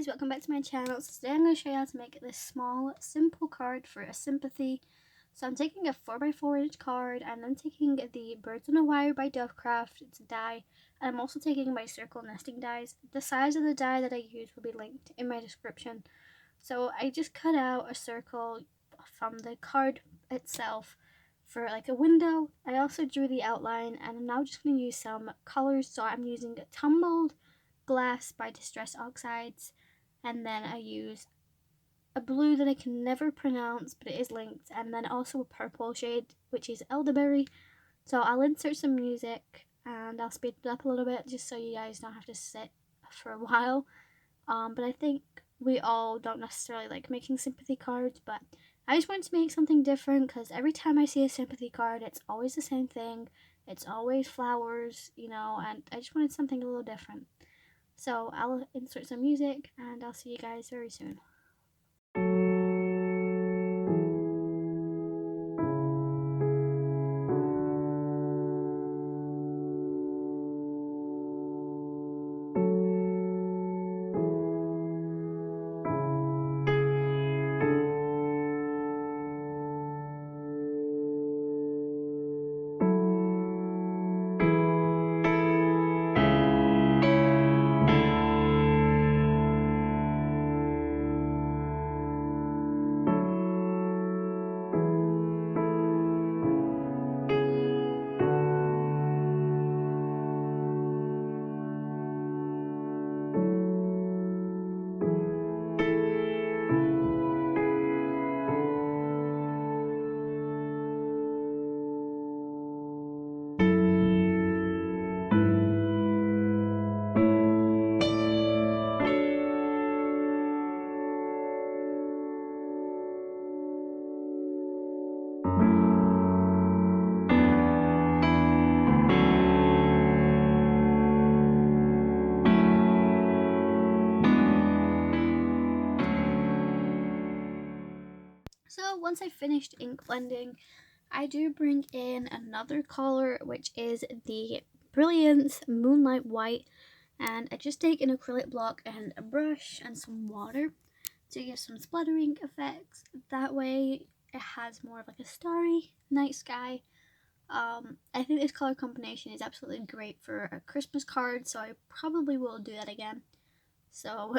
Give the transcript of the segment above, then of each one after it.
guys, welcome back to my channel. So today I'm going to show you how to make this small, simple card for a sympathy. So I'm taking a 4x4 inch card, and I'm taking the Birds on a Wire by DOVECRAFT. It's a die, and I'm also taking my circle nesting dies. The size of the die that I use will be linked in my description. So I just cut out a circle from the card itself for like a window. I also drew the outline, and I'm now just going to use some colors. So I'm using Tumbled Glass by Distress Oxides, and then I use a blue that I can never pronounce but it is linked, and then also a purple shade which is Elderberry. So I'll insert some music and I'll speed it up a little bit just so you guys don't have to sit for a while. But I think we all don't necessarily like making sympathy cards, but I just wanted to make something different because every time I see a sympathy card it's always the same thing. It's always flowers, you know, and I just wanted something a little different. So I'll insert some music and I'll see you guys very soon. So once I finished ink blending, I do bring in another color, which is the Brilliance Moonlight White, and I just take an acrylic block and a brush and some water to give some splattering effects. That way it has more of like a starry night sky. I think this color combination is absolutely great for a Christmas card, so I probably will do that again. So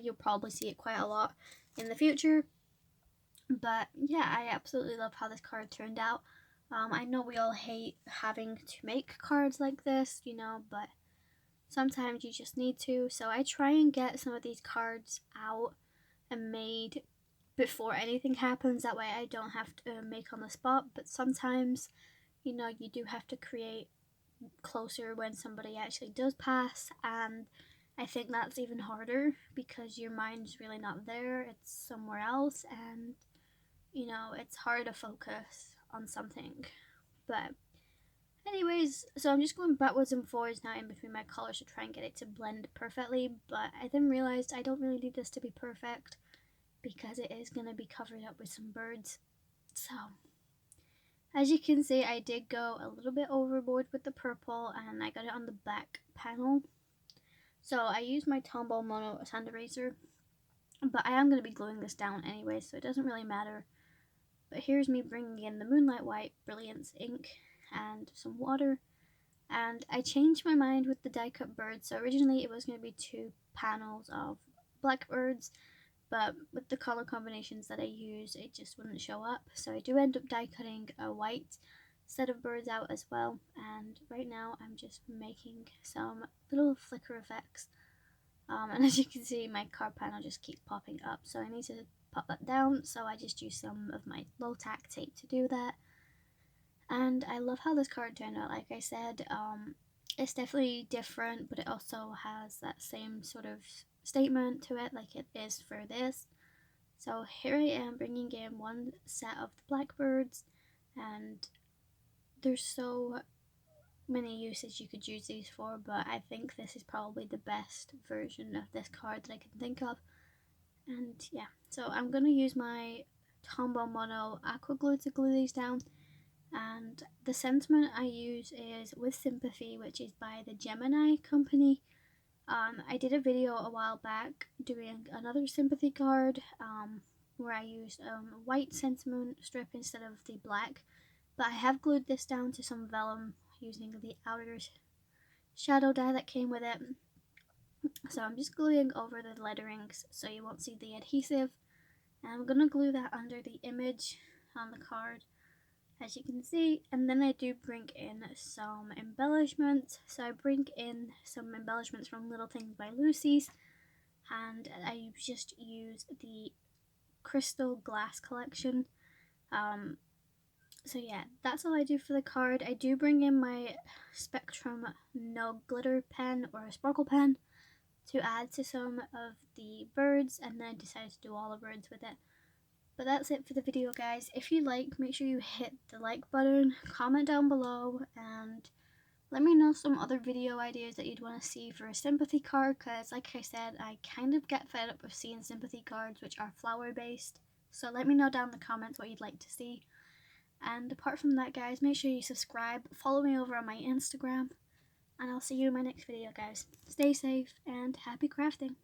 you'll probably see it quite a lot in the future. But yeah, I absolutely love how this card turned out. I know we all hate having to make cards like this, you know, but sometimes you just need to. So I try and get some of these cards out and made before anything happens. That way I don't have to make on the spot. But sometimes, you know, you do have to create closer when somebody actually does pass. And I think that's even harder because your mind's really not there. It's somewhere else, and you know, it's hard to focus on something. But anyways, so I'm just going backwards and forwards now in between my colors to try and get it to blend perfectly, but I then realized I don't really need this to be perfect because it is going to be covered up with some birds. So as you can see, I did go a little bit overboard with the purple, and I got it on the back panel. So I used my Tombow Mono sand eraser, but I am going to be gluing this down anyway, so it doesn't really matter. But here's me bringing in the Moonlight White Brilliance ink and some water. And I changed my mind with the die cut birds. So originally it was going to be 2 panels of blackbirds, but with the color combinations that I use, it just wouldn't show up. So I do end up die cutting a white set of birds out as well. And right now I'm just making some little flicker effects. And as you can see, my card panel just keeps popping up. So I need to pop that down, so I just use some of my low tack tape to do that. And I love how this card turned out. Like I said, it's definitely different, but it also has that same sort of statement to it like it is for this. So here I am bringing in one set of the blackbirds, and there's so many uses you could use these for, but I think this is probably the best version of this card that I can think of. And yeah, so I'm going to use my Tombow Mono Aqua Glue to glue these down. And the sentiment I use is with Sympathy, which is by the Gemini company. I did a video a while back doing another sympathy card where I used white sentiment strip instead of the black, but I have glued this down to some vellum using the outer shadow die that came with it. So I'm just gluing over the letterings so you won't see the adhesive, and I'm gonna glue that under the image on the card, as you can see. And then I do bring in some embellishments. So I bring in some embellishments from Little Things by Lucy's, and I just use the crystal glass collection. So yeah, that's all I do for the card. I do bring in my Spectrum No Glitter pen or a sparkle pen to add to some of the birds, and then I decided to do all the birds with it. But that's it for the video, guys. If you like, make sure you hit the like button, comment down below, and let me know some other video ideas that you'd want to see for a sympathy card, because like I said, I kind of get fed up of seeing sympathy cards which are flower based. So let me know down in the comments what you'd like to see. And apart from that, guys, make sure you subscribe, follow me over on my Instagram, and I'll see you in my next video, guys. Stay safe and happy crafting!